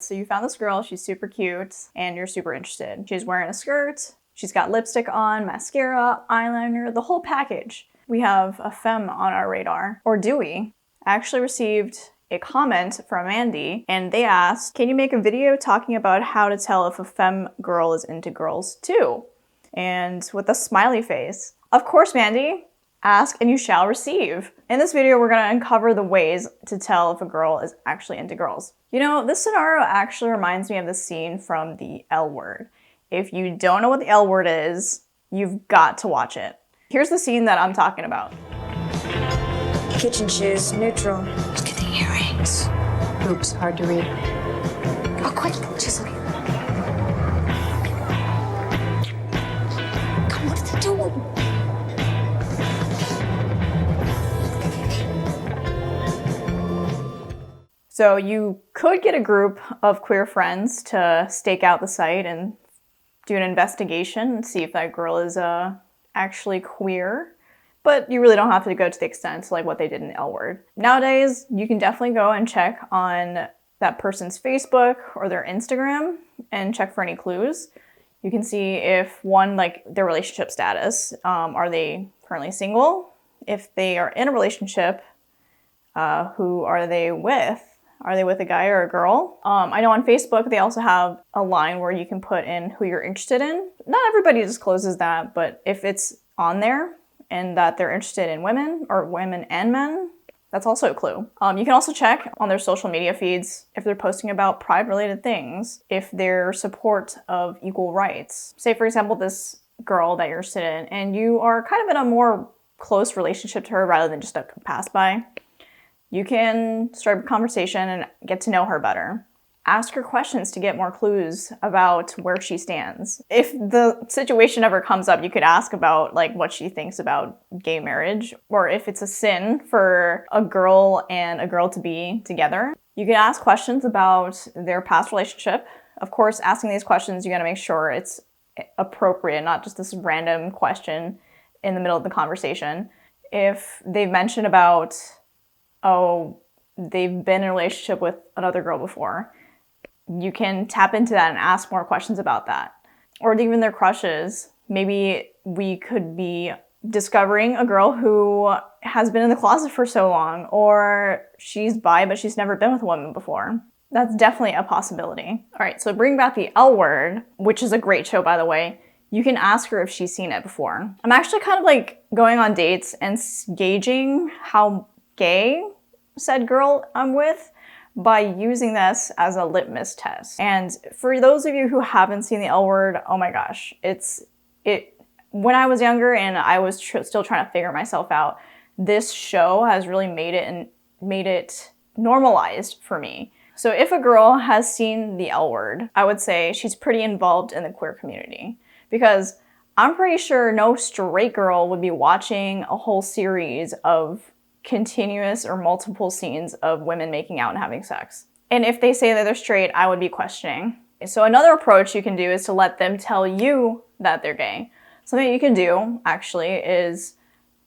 So you found this girl, she's super cute, and you're super interested. She's wearing a skirt, she's got lipstick on, mascara, eyeliner, the whole package. We have a femme on our radar. Or do we? I actually received a comment from Mandy, and they asked, can you make a video talking about how to tell if a femme girl is into girls too? And with a smiley face. Of course, Mandy. Ask and you shall receive. In this video, we're gonna uncover the ways to tell if a girl is actually into girls. You know, this scenario actually reminds me of the scene from the L Word. If you don't know what the L Word is, you've got to watch it. Here's the scene that I'm talking about. Kitchen shoes, neutral. Look at the earrings. Oops, hard to read. Oh, quick, she's looking. Come, what are they doing? So you could get a group of queer friends to stake out the site and do an investigation and see if that girl is actually queer. But you really don't have to go to the extent like what they did in L Word. Nowadays, you can definitely go and check on that person's Facebook or their Instagram and check for any clues. You can see if one, like their relationship status, are they currently single? If they are in a relationship, who are they with? Are they with a guy or a girl? I know on Facebook, they also have a line where you can put in who you're interested in. Not everybody discloses that, but if it's on there and that they're interested in women or women and men, that's also a clue. You can also check on their social media feeds if they're posting about pride-related things, if they're support of equal rights. Say, for example, this girl that you're interested in, and you are kind of in a more close relationship to her rather than just a pass by. You can start a conversation and get to know her better. Ask her questions to get more clues about where she stands. If the situation ever comes up, you could ask about like what she thinks about gay marriage, or if it's a sin for a girl and a girl to be together. You can ask questions about their past relationship. Of course, asking these questions, you gotta make sure it's appropriate, not just this random question in the middle of the conversation. If they've mentioned about, oh, they've been in a relationship with another girl before, you can tap into that and ask more questions about that. Or even their crushes. Maybe we could be discovering a girl who has been in the closet for so long, or she's bi but she's never been with a woman before. That's definitely a possibility. All right, so bring back the L Word, which is a great show, by the way. You can ask her if she's seen it before. I'm actually kind of like going on dates and gauging how gay said girl I'm with by using this as a litmus test. And for those of you who haven't seen the L Word, oh my gosh, when I was younger and I was still trying to figure myself out, this show has really made it normalized for me. So if a girl has seen the L Word, I would say she's pretty involved in the queer community, because I'm pretty sure no straight girl would be watching a whole series of continuous or multiple scenes of women making out and having sex. And if they say that they're straight, I would be questioning. So another approach you can do is to let them tell you that they're gay. Something you can do, actually, is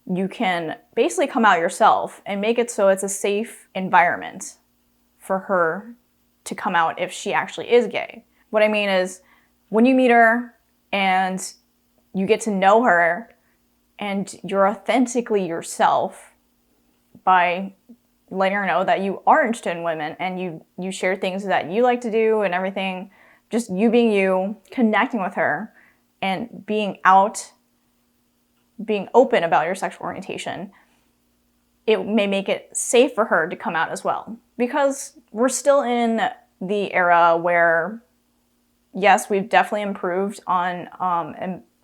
you can basically come out yourself and make it so it's a safe environment for her to come out if she actually is gay. What I mean is, when you meet her and you get to know her and you're authentically yourself, by letting her know that you are interested in women and you share things that you like to do and everything, just you being you, connecting with her and being open about your sexual orientation, it may make it safe for her to come out as well. Because we're still in the era where, yes, we've definitely improved on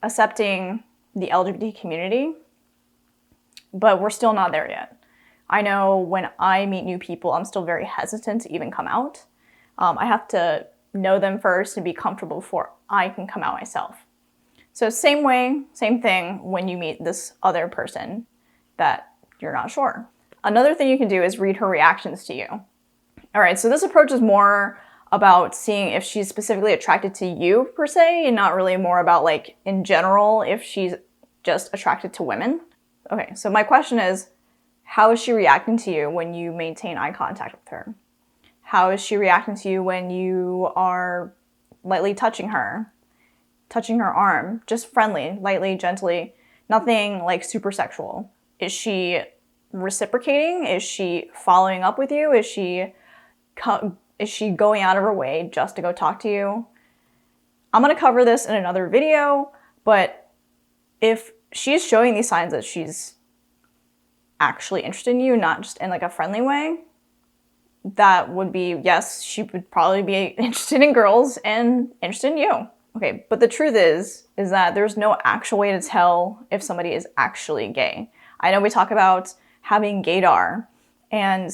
accepting the LGBT community, but we're still not there yet. I know when I meet new people, I'm still very hesitant to even come out. I have to know them first and be comfortable before I can come out myself. So same thing when you meet this other person that you're not sure. Another thing you can do is read her reactions to you. All right, so this approach is more about seeing if she's specifically attracted to you per se, and not really more about like in general if she's just attracted to women. Okay, so my question is, how is she reacting to you when you maintain eye contact with her? How is she reacting to you when you are lightly touching her arm, just friendly, lightly, gently, nothing like super sexual? Is she reciprocating? Is she following up with you? Is she going out of her way just to go talk to you? I'm going to cover this in another video, but if she's showing these signs that she's actually interested in you, not just in like a friendly way, that would be, yes, she would probably be interested in girls and interested in you. Okay, but the truth is that there's no actual way to tell if somebody is actually gay. I know we talk about having gaydar, and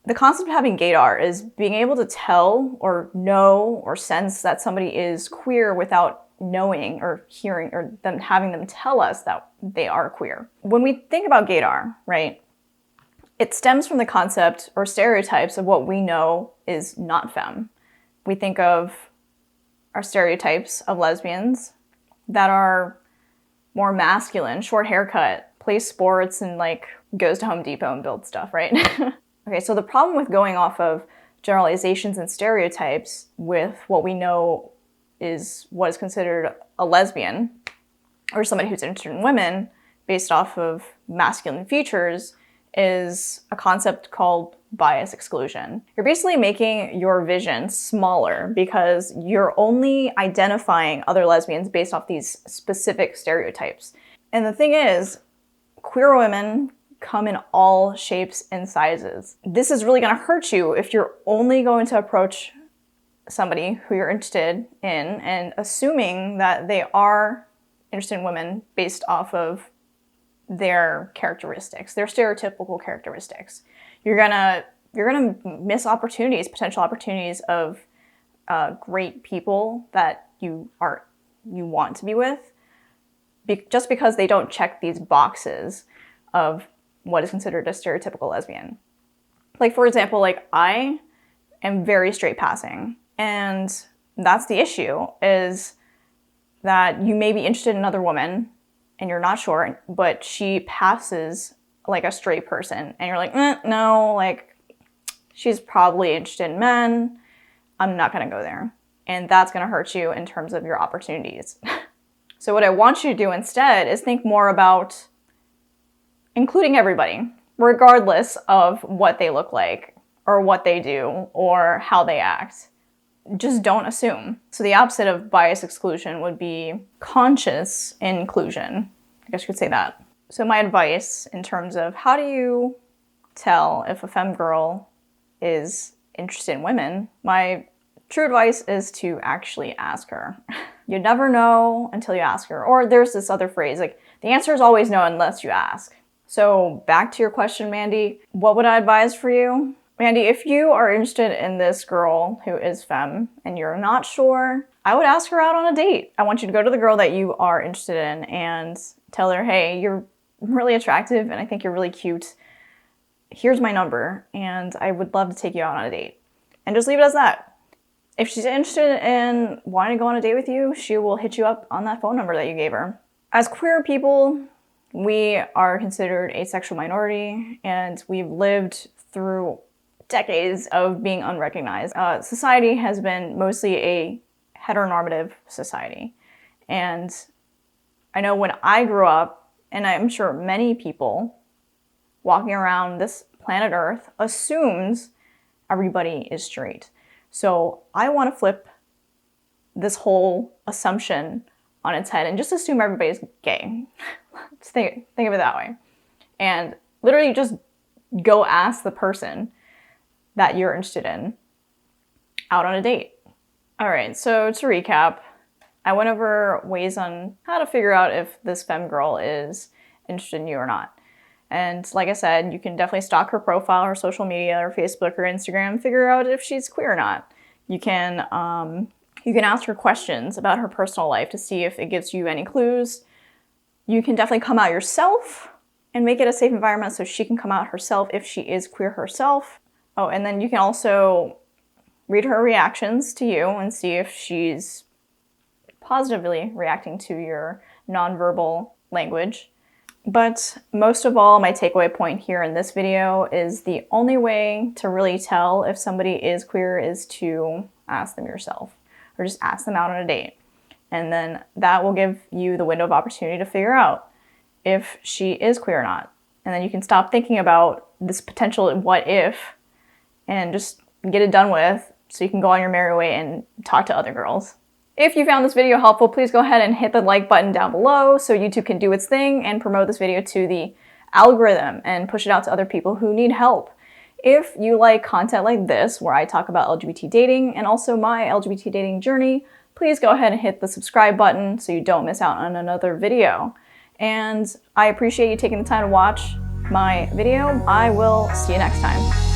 the concept of having gaydar is being able to tell or know or sense that somebody is queer without knowing or hearing or them having them tell us that they are queer. When we think about gaydar, right, it stems from the concept or stereotypes of what we know is not femme. We think of our stereotypes of lesbians that are more masculine, short haircut, plays sports, and like goes to Home Depot and builds stuff, right? Okay, so the problem with going off of generalizations and stereotypes with what we know is what is considered a lesbian or somebody who's interested in women based off of masculine features is a concept called bias exclusion. You're basically making your vision smaller because you're only identifying other lesbians based off these specific stereotypes. And the thing is, queer women come in all shapes and sizes. This is really going to hurt you if you're only going to approach somebody who you're interested in and assuming that they are interested in women based off of their characteristics, their stereotypical characteristics. You're gonna miss opportunities, potential opportunities of great people that you want to be with, just because they don't check these boxes of what is considered a stereotypical lesbian. Like, for example, like I am very straight passing, and that's the issue, is that you may be interested in another woman and you're not sure, but she passes like a straight person and you're like, no, like she's probably interested in men, I'm not gonna go there. And that's gonna hurt you in terms of your opportunities. So what I want you to do instead is think more about including everybody, regardless of what they look like or what they do or how they act. Just don't assume. So the opposite of bias exclusion would be conscious inclusion. I guess you could say that. So my advice in terms of how do you tell if a femme girl is interested in women, my true advice is to actually ask her. You never know until you ask her. Or there's this other phrase, like the answer is always no unless you ask. So back to your question, Mandy, what would I advise for you? Mandy, if you are interested in this girl who is femme and you're not sure, I would ask her out on a date. I want you to go to the girl that you are interested in and tell her, hey, you're really attractive and I think you're really cute. Here's my number and I would love to take you out on a date. And just leave it as that. If she's interested in wanting to go on a date with you, she will hit you up on that phone number that you gave her. As queer people, we are considered a sexual minority and we've lived through decades of being unrecognized. Society has been mostly a heteronormative society. And I know when I grew up, and I'm sure many people walking around this planet Earth assumes everybody is straight. So I want to flip this whole assumption on its head and just assume everybody's gay. Just think of it that way. And literally just go ask the person that you're interested in out on a date. All right, so to recap, I went over ways on how to figure out if this femme girl is interested in you or not. And like I said, you can definitely stalk her profile, her social media, or Facebook or Instagram, figure out if she's queer or not. You can ask her questions about her personal life to see if it gives you any clues. You can definitely come out yourself and make it a safe environment so she can come out herself if she is queer herself. Oh, and then you can also read her reactions to you and see if she's positively reacting to your nonverbal language. But most of all, my takeaway point here in this video is the only way to really tell if somebody is queer is to ask them yourself, or just ask them out on a date. And then that will give you the window of opportunity to figure out if she is queer or not. And then you can stop thinking about this potential what if and just get it done with so you can go on your merry way and talk to other girls. If you found this video helpful, please go ahead and hit the like button down below so YouTube can do its thing and promote this video to the algorithm and push it out to other people who need help. If you like content like this, where I talk about LGBT dating and also my LGBT dating journey, please go ahead and hit the subscribe button so you don't miss out on another video. And I appreciate you taking the time to watch my video. I will see you next time.